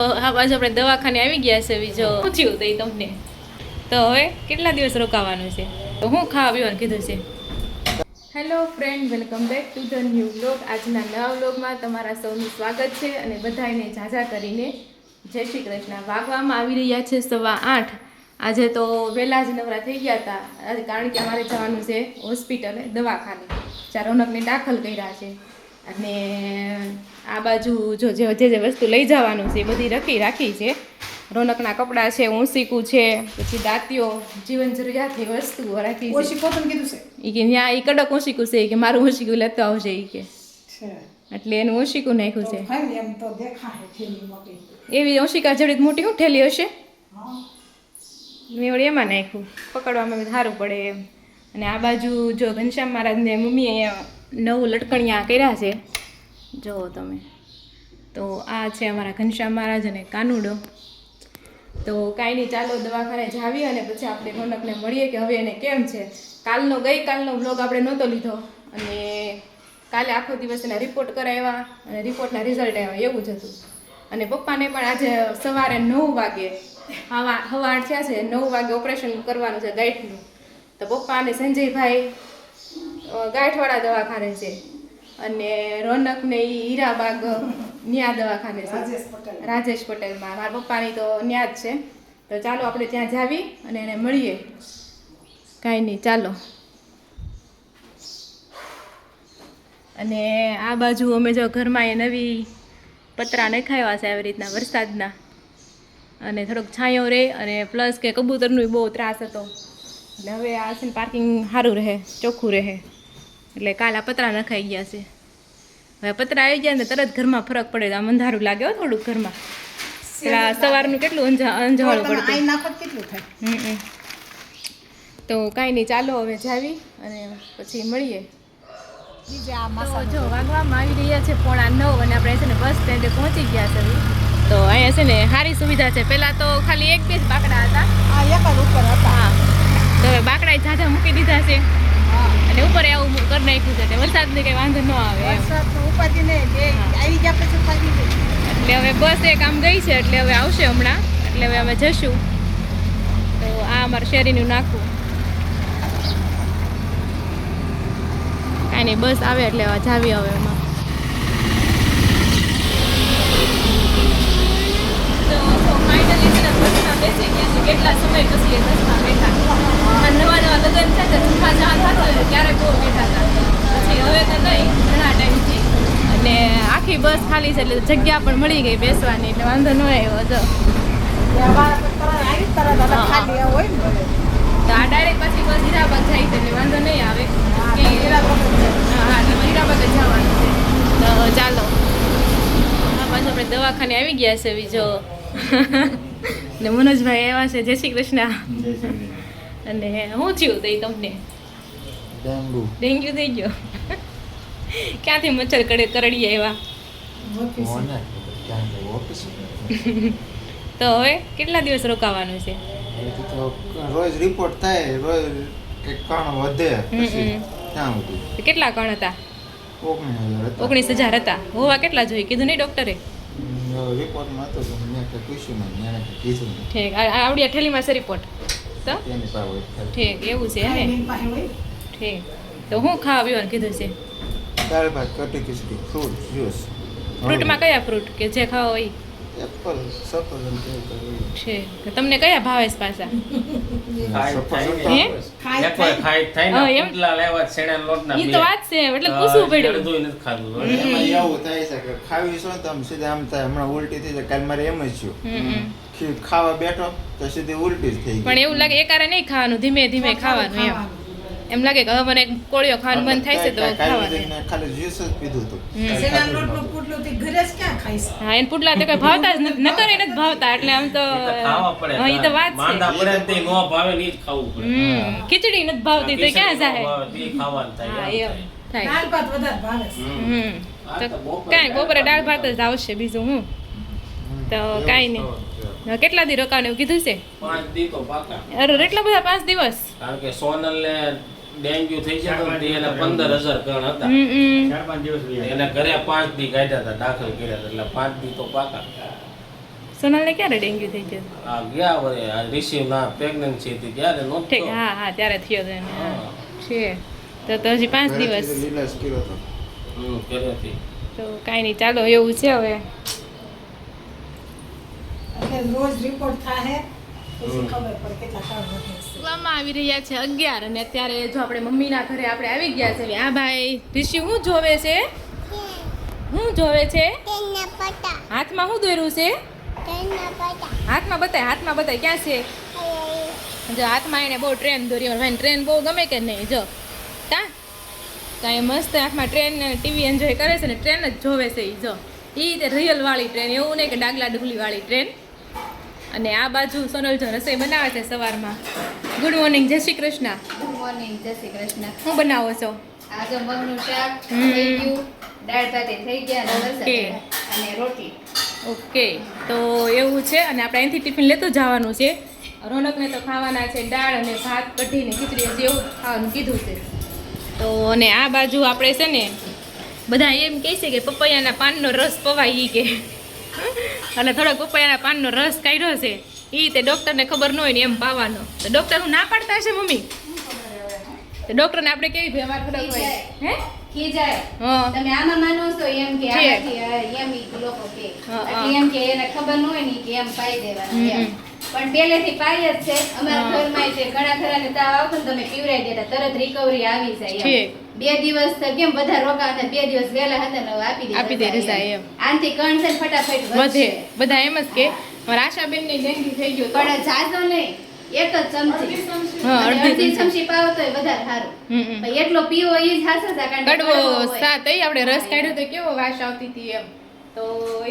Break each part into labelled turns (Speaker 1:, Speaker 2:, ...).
Speaker 1: હા બાજુ આપણે દવાખાને આવી ગયા છે બીજો પૂછ્યું તો તમને તો હવે કેટલા દિવસ રોકાવાનું છે તો હું ખાવા પીવાનું કીધું છે. Hello friend, welcome back to the new vlog. આજના નવા વ્લોગમાં તમારા સૌનું સ્વાગત છે અને બધાને ઝાઝા કરીને જય શ્રી કૃષ્ણ. વાગવામાં આવી રહ્યા છે 8:15. આજે તો વહેલા જ નવરા થઈ ગયા હતા કારણ કે અમારે જવાનું છે હોસ્પિટલે, દવાખાને. ચાર રોનકને દાખલ કર્યા છે અને આ બાજુ જો જે વસ્તુ લઈ જવાનું છે એ બધી રાખી છે. રોનકના કપડાં છે, ઊંસીકું છે, પછી દાંતીઓ, જીવન જરૂરિયાતની વસ્તુઓ રાખી છે.
Speaker 2: ઓશીકો પણ કીધું છે
Speaker 1: એ કે ત્યાં એ કડક ઊંસીકું છે કે મારું ઊંસીકું લેતો આવશે એ કે એટલે એનું ઊંસીકું નાખ્યું છે.
Speaker 2: એમ તો દેખાય થેલી મોટી
Speaker 1: એવી ઊંસીકા જેવી મોટી શું ઠેલી હશે મેં વળી એમાં નાખ્યું, પકડવામાં સારું પડે એમ. અને આ બાજુ જો ઘનશ્યામ મહારાજને મમ્મીએ નવું લટકણિયા કર્યા છે, જુઓ તમે. તો આ છે અમારા ઘનશ્યામ મહારાજ અને કાનુડો. તો કાંઈ નહીં, ચાલો દવાખાને જાવી અને પછી આપણે રોનકને મળીએ કે હવે એને કેમ છે. ગઈકાલનો બ્લોગ આપણે નહોતો લીધો અને કાલે આખો દિવસ એના રિપોર્ટ કરાવ્યા અને રિપોર્ટના રિઝલ્ટ આવ્યા એવું જ હતું. અને પપ્પાને પણ આજે સવારે 9 વાગે સવા 8 થયા છે, 9 વાગે ઓપરેશન કરવાનું છે ગાંઠનું. તો પપ્પા અને સંજયભાઈ ગાંઠવાળા દવાખાને છે અને રોનકને એ હીરાબાગ ન્યા દવાખાને છે, રાજેશ પટેલમાં. મારા પપ્પાની તો ન્યા જ છે. તો ચાલો આપણે ત્યાં જાવી અને એને મળીએ. કાંઈ નહીં, ચાલો. અને આ બાજુ અમે જો ઘરમાં એ નવી પતરા નખાવ્યા છે આવી રીતના વરસાદના, અને થોડોક છાંયો રહે અને પ્લસ કે કબૂતરનો બહુ ત્રાસ હતો એટલે હવે આ છે ને પાર્કિંગ સારું રહે, ચોખ્ખું રહે એટલે કાલ આ પતરા નખાઈ ગયા છે. હવે પતરા આવી ગયા ને તરત ઘરમાં ફરક પડે, આમ અંધારું લાગે હો થોડુંક ઘરમાં. પેલા સવારનું કેટલું અંજવાળું પડતું. તો કાંઈ નહીં, ચાલો હવે જાવી અને પછી મળીએ. તો જો વાગવામાં આવી રહ્યા છે 8:45 અને આપણે છે ને બસ સ્ટેન્ડે પહોંચી ગયા છે. તો અહીંયા છે ને સારી સુવિધા છે. પહેલાં તો ખાલી 1-2 જ બાકડા હતા, હા. તો હવે બાકડા ઝાઝા મૂકી દીધા છે અને ઉપર આવું કરી નાખ્યું છે એટલે વરસાદને કંઈ વાંધો ન આવે એટલે હવે બસ એક આમ ગઈ છે એટલે હવે આવશે હમણાં, એટલે હવે અમે જશું. તો આ અમારું શેરીનું નાખવું કાંઈ નહીં, બસ આવે એટલે જાવી હવે એમાં. તો ફાઇનલી છે ને બસમાં બેસી ગયા છે. કેટલા સમય પછી એ બસમાં બેઠા. નવા લગ્ન છે તો જૂઠા જવા થતો હોય ત્યારે બહુ બેઠા હતા, પછી હવે તો નહીં ઘણા ટાઈમથી. અને આખી બસ ખાલી છે એટલે જગ્યા પણ મળી ગઈ બેસવાની એટલે વાંધો ન આવ્યો હતો. તો આ ડાયરેક્ટ પછી બસ હીરાબાગ જાય છે એટલે વાંધો નહીં આવે. હા, એટલે હીરાબાગ જ જવાનું છે. તો ચાલો, આ પાછું આપણે દવાખાને આવી ગયા છે બીજો. ને મનોજભાઈ આવ્યા છે. જય શ્રી કૃષ્ણ. અને શું થયું તઈ તમને? ડેન્ગ્યુ થઈ ગયો? ક્યાંથી મચ્છર કરડી આવ્યા? તો હવે કેટલા દિવસ રોકાવાનું છે?
Speaker 3: રોજ રિપોર્ટ થાય, રોજ એક કણ વધે.
Speaker 1: કેટલા કણ હતા? 19,000 હતા. હોવા કેટલા જોઈએ કીધું નહીં ડોક્ટરે?
Speaker 3: રિપોર્ટમાં હતો તો મેં કંઈ પૂછ્યું નહીં, એને કંઈ કીધું નહીં.
Speaker 1: ઠીક, આવડી ઠેલીમાં છે રિપોર્ટ તો? ઠીક, એવું છે હે? ઠીક. તો હું ખાવા પીવાનું કીધું છે?
Speaker 3: દાળ ભાત, કઢી ખીચડી, ફ્રૂટ જ્યુસ.
Speaker 1: ફ્રૂટમાં કયા ફ્રૂટ કે જે ખાવા હોય?
Speaker 3: એપલ, સફરજન
Speaker 1: છે. તો તમને કયા ભાવે છે પાછા? ઈ તો વાત છે એટલે પૂછવું પડ્યું.
Speaker 3: એવું થાય છે કે ખાવી છો તો આમ સીધા આમ થાય, હમણાં ઉલટી થઈ જાય. કાલ મારે એમ જ થયું, ખાવા બેઠો તો સીધી ઉલટી જ થઈ ગઈ.
Speaker 1: પણ એવું લાગે એકારે નહીં ખાવાનું, ધીમે ધીમે ખાવાનું એમ લાગે કે હવે મને કોળિયો ખાવાનું બંધ થાય છે તો ખાવાનું.
Speaker 3: ખાલી જ્યુસ જ પીધું હતું.
Speaker 1: હા, એને પુડલા તો કઈ ભાવતા જ નથી, નકર એને જ ભાવતા એટલે આમ તો હા, એ તો વાત છે. ખીચડી નથી ભાવતી તો ક્યાં જાય? હા, એમ થાય. તો કાંઈ બપોરે દાળ ભાત જ આવશે, બીજું હું તો કાંઈ નહીં. કેટલા દી રોકાવાનું એવું કીધું છે?
Speaker 4: 5 દી તો પાકા.
Speaker 1: અરે એટલા બધા 5 દિવસ?
Speaker 4: કારણ કે સોનલ ને ડેન્ગ્યુ થઈ જતો ને એને 15,000 ગણ હતા. 4-5 દિવસ એને ઘરે 5 દી કાઢ્યા હતા, દાખલ કર્યા હતા, એટલે 5 દી તો પાકા.
Speaker 1: સોનલને ક્યારે ડેન્ગ્યુ થઈ ગયો?
Speaker 4: આ ગયા વરે આ રિસીવ ના પ્રેગ્નન્સી હતી ત્યારે નહોતો.
Speaker 1: ઠીક, હા હા ત્યારે થયો હતો એને. હા.
Speaker 4: હા.
Speaker 1: છે તો હજી 5 દિવસ
Speaker 3: લીલાશ કર્યો હતો.
Speaker 4: ઘરેથી.
Speaker 1: તો કાંઈ નહીં, ચાલો એવું છે હવે.
Speaker 2: એટલે રોજ રિપોર્ટ થાય પછી ખબર પડે કેટલા કાળ વધે છે.
Speaker 1: સુવામાં આવી રહ્યા છે 11 અને અત્યારે જો આપણે મમ્મીના ઘરે આપણે આવી ગયા છે. આ ભાઈ ઋષિ શું જોવે છે? શું જોવે છે? હાથમાં શું દોર્યું છે? હાથમાં બતાય ક્યાં છે? જો હાથમાં એને બહુ ટ્રેન દોરી. ભાઈ ટ્રેન બહુ ગમે કે નહીં? જો કાંઈ મસ્ત હાથમાં ટ્રેન ટીવી એન્જોય કરે છે ને ટ્રેન જ જોવે છે. એ જો તે રિયલ વાળી ટ્રેન, એવું નહીં કે ડાગલા ડુગલી વાળી ટ્રેન. અને આ બાજુ સોનલ જો રસોઈ બનાવે છે સવારમાં. ગુડ મોર્નિંગ, જય શ્રી કૃષ્ણ.
Speaker 5: ગુડ મોર્નિંગ, જય શ્રી કૃષ્ણ.
Speaker 1: શું બનાવો છો?
Speaker 5: આજે મગનું શાક થઈ ગયું, દાળ ભાત થઈ ગયા અને
Speaker 1: ઓકે.
Speaker 5: લસણ અને રોટલી.
Speaker 1: ઓકે, તો એવું છે. અને આપણે અહીંથી ટિફિન લેતું જવાનું છે. રોનકને તો ખાવાના છે દાળ અને ભાત, કઢી ને ખીચડી, જેવું ખાવાનું કીધું છે. તો અને આ બાજુ આપણે છે ને બધા એમ કહે છે કે પપૈયાના પાનનો રસ પવાય ઈ કે અને થોડોક પપૈયાના પાનનો રસ કાઢ્યો છે એ તે ડૉક્ટરને ખબર ન હોય ને એમ પાવાનો. તો ડૉક્ટર હું ના પાડતા હશે મમ્મી? તો ડૉક્ટરને આપણે કેવી વ્યવહાર કરાવવો હોય? હે
Speaker 5: ખીજાય.
Speaker 1: હા.
Speaker 5: તમે આમાં માનો છો એમ કે
Speaker 1: છે.
Speaker 5: આમાંથી એમ ઈ લોકો કે
Speaker 1: હા,
Speaker 5: એટલે એમ કે એને ખબર ન હોય ને કે એમ પાઈ દેવાનું એમ.
Speaker 1: હમ.
Speaker 5: પણ પહેલેથી પાઈ જ છે. અમારા
Speaker 1: હા.
Speaker 5: ઘરમાં છે ઘણા ખરાને તાવ આવતો ને તમે પીવરાઈ દેતા, તરત રિકવરી આવી જાય
Speaker 1: છે.
Speaker 5: એમ. 2 દિવસ તો કેમ બધા રોકા હતા, 2 દિવસ વહેલા હતા ને હવે
Speaker 1: આપી દે રસા એમ.
Speaker 5: આનથી કણ છે ને ફટાફટ
Speaker 1: વધે.
Speaker 5: વધશે.
Speaker 1: બધા એમ જ કે મારા આશાબેનને ડેન્ગ્યુ થઈ ગયો તો.
Speaker 5: પણ જાજો નહીં, એક જ ચમચી.
Speaker 1: હા,
Speaker 5: અને
Speaker 1: અડધી
Speaker 5: અડધી
Speaker 1: ચમચી.
Speaker 5: ચમચી પાવો તોય વધારે સારું.
Speaker 1: હમ, હમ.
Speaker 5: પણ એટલો પીવો ઈ જ હાસો છે, કારણ કે
Speaker 1: કડવો
Speaker 5: હોય.
Speaker 1: સાત આપણે રસ કાઢ્યો તો કેવો વાસ આવતી હતી એમ. તો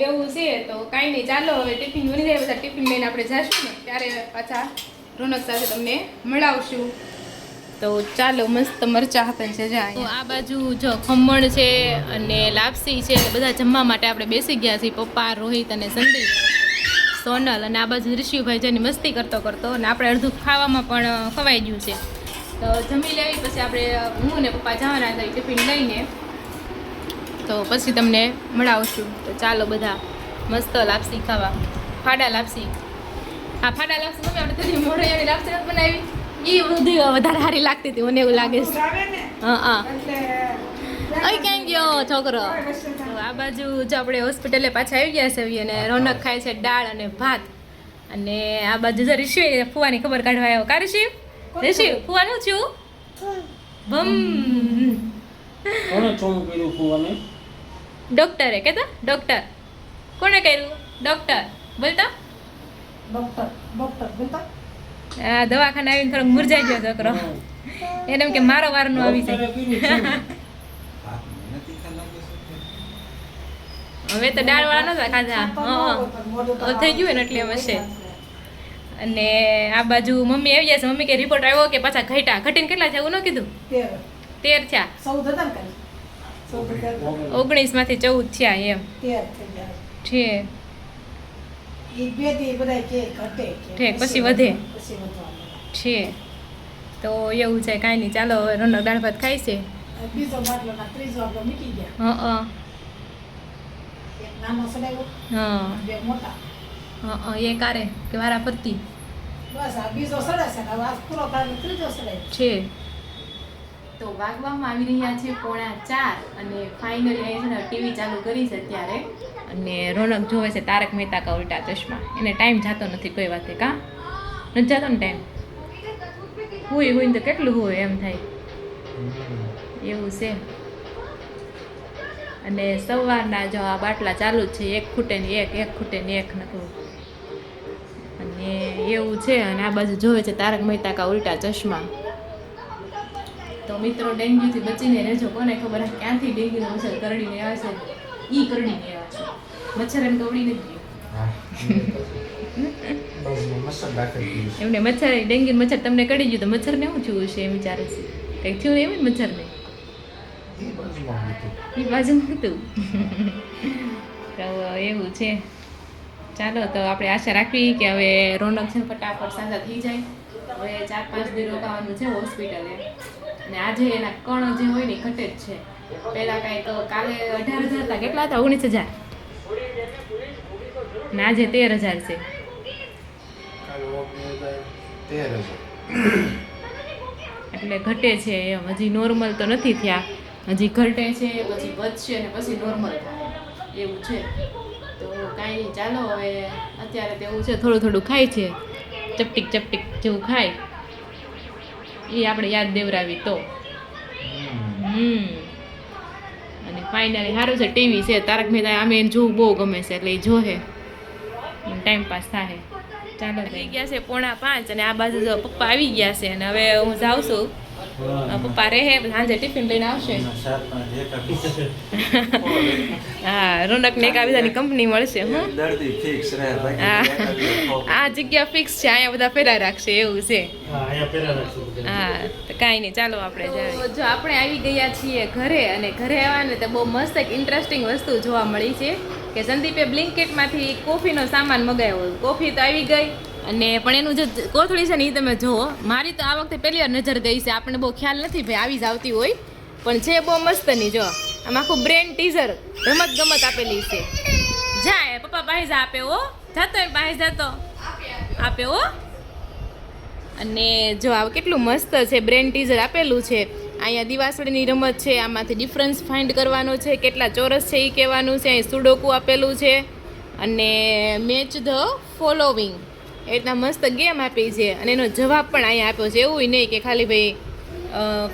Speaker 1: એવું છે. તો કાંઈ નહીં, ચાલો હવે ટિફિન બની જાય, બધા ટિફિન લઈને આપણે જઈશું ને ત્યારે પાછા રોનક સાથે તમને મળાવશું. તો ચાલો, મસ્ત મરચા હતા છે જા. તો આ બાજુ જો ખમણ છે અને લાપસી છે એટલે બધા જમવા માટે આપણે બેસી ગયા છીએ. પપ્પા, રોહિત અને સંદીપ, સોનલ અને આ બાજુ ઋષિભાઈ જેની મસ્તી કરતો અને આપણે અડધું ખાવામાં પણ ખવાઈ ગયું છે. તો જમી લેવી પછી આપણે હું ને પપ્પા જવાના હતા ટિફિન લઈને. તો પછી તમને મળાવશું. તો ચાલો બધા મસ્ત લાપસી ખાવા. ફાડા લાપસી. હા, ફાડા લાપસી મમ્મી આપણે તેની મોઢાની લાપસી નથી બનાવી, એ બધી વધારે સારી લાગતી હતી મને એવું લાગે છે.
Speaker 2: આવે ને
Speaker 1: હા.
Speaker 2: એટલે
Speaker 1: અહીં ક્યાં ગયો છોકરો? તો આ બાજુ જો આપણે હોસ્પિટલે પાછા આવી ગયા છે અને રોનક ખાય છે દાળ અને ભાત. અને આ બાજુ જો ઋષિ ફુવાની ખબર કાઢવા આવ્યો. કા ઋષિ? ઋષિ ફુવાનું થયું? ભમ.
Speaker 4: કોણે ચોમ કર્યું ફુવાને?
Speaker 1: ડોક્ટરે કહેતા? ડોક્ટર કોને કર્યું? ડોક્ટર બોલતા.
Speaker 2: ડોક્ટર બોલતા
Speaker 1: આ દવાખાને આવીને થોડોક મુરઝાઈ ગયો છોકરો. એને એમ કે મારો વાર નો આવી જાય.
Speaker 4: ડોક્ટરે કીધું છે.
Speaker 3: હાથ મહેનતી લાગે છે.
Speaker 1: હવે તો દાળવાળા નતા ખાધા. હા, થઈ ગયું ને એટલે એમ હશે. અને આ બાજુ મમ્મી આવી જાય છે. મમ્મી કે રિપોર્ટ આવ્યો કે પાછા ઘટ્યા. ઘટીને કેટલા છે એવું ન કીધું? 13 થયા.
Speaker 2: 14 હતા ને કાલે.
Speaker 1: 19 માંથી 14 થયા એમ
Speaker 2: 13 થઈ ગયા.
Speaker 1: છે.
Speaker 2: ઈ બે દી બધા કે ઘટે કે
Speaker 1: ઠીક, પછી વધે.
Speaker 2: પછી વધવાનું.
Speaker 1: છે. તો એવું છે, કાંઈ નહીં, ચાલો હવે રોનક દાળ ભાત ખાય છે.
Speaker 2: બીજો બાટલો ના ત્રીજો આપણો મૂકી ગયા.
Speaker 1: હા
Speaker 2: એક નાનો સડાવ્યો,
Speaker 1: હા
Speaker 2: બે મોટા.
Speaker 1: હા એ કારે કે વારા ફરતી
Speaker 2: બસ આ બીજો સડાશે ને હવે આ પૂરો થાય એટલે ત્રીજો સડાય.
Speaker 1: છે. તો વાગવામાં આવી રહ્યા છે 3:45 અને ફાઇનલી અહીં છે ને ટીવી ચાલુ કરી છે અત્યારે. અને રોનક જોવે છે તારક મહેતા કા ઉલ્ટા ચશ્મા. એને ટાઈમ જતો નથી કોઈ વાતે. કા નથી જતો ને ટાઈમ? હોય ને તો કેટલું હોય એમ થાય એવું છે. અને સવારના જો આ બાટલા ચાલુ જ છે, એક ખૂટે ને એક ખૂટે ને એક નકરું. અને એવું છે. અને આ બાજુ જોવે છે તારક મહેતા કા ઉલ્ટા ચશ્મા. તો મિત્રો, ડેન્ગ્યુથી બચીને રહેજો. કોને ખબર ક્યાંથી ડેન્ગ્યુનો મચ્છર કરડીને આવે છે? ઈ કરડીને આવે છે. મચ્છર એમ કવડી નથી ગયું.
Speaker 3: હા. બસ મસ્ત દાખલ કર્યું છે.
Speaker 1: એમને મચ્છર ડેન્ગ્યુ મચ્છર તમને કડી ગયું તો મચ્છરને શું થયું છે એમ વિચારે છે. કંઈક થયું એમ જ મચ્છરને.
Speaker 3: ઈ બાજુમાં હતું.
Speaker 1: એ બાજુ હતું. તો એવું છે. ચાલો, તો આપણે આશા રાખવી કે હવે રોનક છે ફટાફટ સાજા થઈ જાય. હવે 4-5 દિવસ રોકાવાનું છે હોસ્પિટલે. અને આજે એના કણ જે હોય ને એ ઘટે જ છે. પહેલાં કાંઈક કાલે 18,000 હતા, કેટલા હતા? 19,000. અને આજે 13,000 છે.
Speaker 3: કાલે ઓપનિંગ થાય 13,000.
Speaker 1: એટલે ઘટે છે એમ, હજી નોર્મલ તો નથી થયા, હજી ઘટે છે પછી વધશે ને પછી નોર્મલ થાય એવું છે. તો કાંઈ નહીં, ચાલો હવે અત્યારે તો એવું છે થોડું થોડું ખાય છે, ચપટીક ચપટીક જેવું ખાય એ આપણે યાદ દેવરાવી તો. અને ફાઇનલી સારું છે, ટીવી છે, તારક મહેતા આમે એને જોવું બહુ ગમે છે એટલે એ જોહે, ટાઈમ પાસ થાય. ચાલો થઈ ગયા છે 4:45 અને આ બાજુ જો પપ્પા આવી ગયા છે અને હવે હું જાઉં છું. પપ્પા રહે સાંજે ટિફિન લઈને આવશે. હા, રોનકને એક આવી બધાની કંપની મળશે. હું
Speaker 3: દર્દી ફિક્સ રહે,
Speaker 1: હા, આ જગ્યા ફિક્સ છે, અહીંયા બધા ફેરા રાખશે એવું છે. હા, તો કાંઈ નહીં, ચાલો આપણે જાઈએ. જો આપણે આવી ગયા છીએ ઘરે, અને ઘરે આવવાને તો બહુ મસ્ત એક ઇન્ટરેસ્ટિંગ વસ્તુ જોવા મળી છે કે સંદીપે બ્લિંકિટમાંથી કોફીનો સામાન મગાવ્યો. કોફી તો આવી ગઈ, અને પણ એનું જે કોથળી છે ને એ તમે જુઓ. મારી તો આ વખતે પહેલી વાર નજર ગઈ છે, આપણને બહુ ખ્યાલ નથી ભાઈ આવી જ આવતી હોય, પણ છે બહુ મસ્તની. જો આમ આખું બ્રેન્ડ ટીઝર રમત ગમત આપેલી છે. જાય પપ્પા પાસે આપે હો, જાતો એમ પાસે જાતો આપે હો. અને જો આ કેટલું મસ્ત છે, બ્રેન્ડ ટીઝર આપેલું છે. અહીંયા દિવાસળીની રમત છે, આમાંથી ડિફરન્સ ફાઇન્ડ કરવાનો છે, કેટલા ચોરસ છે એ કહેવાનું છે. અહીં સુડોકુ આપેલું છે અને મેચ ધ ફોલોવિંગ એ રીતના મસ્ત ગેમ આપી છે, અને એનો જવાબ પણ અહીંયા આપ્યો છે. એવું નહીં કે ખાલી ભાઈ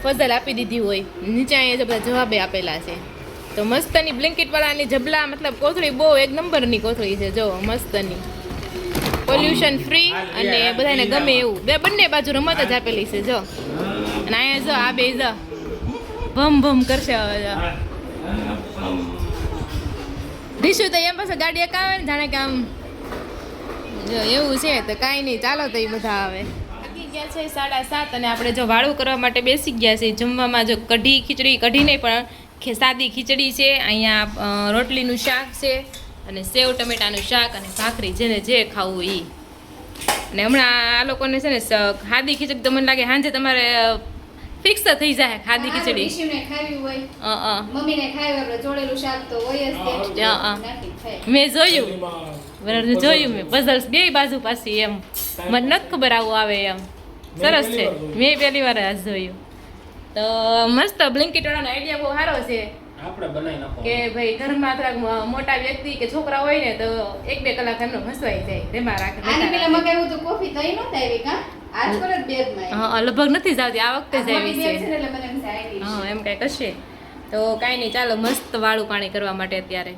Speaker 1: ફઝલ આપી દીધી હોય, નીચે અહીંયા બધા જવાબે આપેલા છે. તો મસ્તની બ્લિંકિટવાળાની જબલા મતલબ કોથળી બહુ એક નંબરની કોથળી છે. જો મસ્તની, પોલ્યુશન ફ્રી અને બધાને ગમે એવું. બંને બાજુ રમત જ આપેલી છે. જો અને અહીંયા જો આ બે જો ભમ ભમ કરશે. હવે જો રીશું તો એમ પાસે ગાડી એકાવે ને જાણે કે આમ જો એવું છે. તો કાંઈ નહીં, ચાલો તો એ બધા આવે. વાગી ગયા છે 7:30 અને આપણે જો વાળું કરવા માટે બેસી ગયા છે. જમવામાં જો કઢી ખીચડી, કઢી નહીં પણ સાદી ખીચડી છે, અહીંયા રોટલીનું શાક છે અને સેવ ટમેટાનું શાક અને ભાખરી, જેને જે ખાવું એ. અને હમણાં આ લોકોને છે ને ખાદી ખીચડી તો મને લાગે સાંજે તમારે ફિક્સ થઈ જાય. ખાદી ખીચડી
Speaker 5: ઈશુને ખાવી હોય,
Speaker 1: અ
Speaker 5: મમ્મીને ખાવી આપણે ચોળેલું શાક તો હોય જ તે. નાખી ખાય.
Speaker 1: મેં જોયું, બરાબર જોયું મેં પઝલ્સ બે બાજુ પાછી એમ, મને નથી ખબર આવું આવે એમ. સરસ છે, મેં પહેલી વાર આજ જોયું. તો મસ્ત બ્લિંકિટવાળાનો આઈડિયા બહુ સારો છે
Speaker 4: આપણે બનાવી નાખો
Speaker 1: કે ભાઈ ઘરમાં થોડાક મોટા વ્યક્તિ કે છોકરા હોય ને તો 1-2 કલાક એમનો ફસવાઈ જાય, તેમાં રાખે.
Speaker 5: આની પેલા મગાવ્યું તો કોફી તઈ નહોતી આવી કા? આજ પર જ બેગમાં આવી.
Speaker 1: હા, લગભગ નથી જ આવતી, આ વખતે જ આવી
Speaker 5: બેગ છે
Speaker 1: છે.
Speaker 5: ને એટલે મને એમ થાય આવી
Speaker 1: હા, એમ કાંઈક હશે. તો કાંઈ નહીં, ચાલો મસ્ત વાળું પાણી કરવા માટે અત્યારે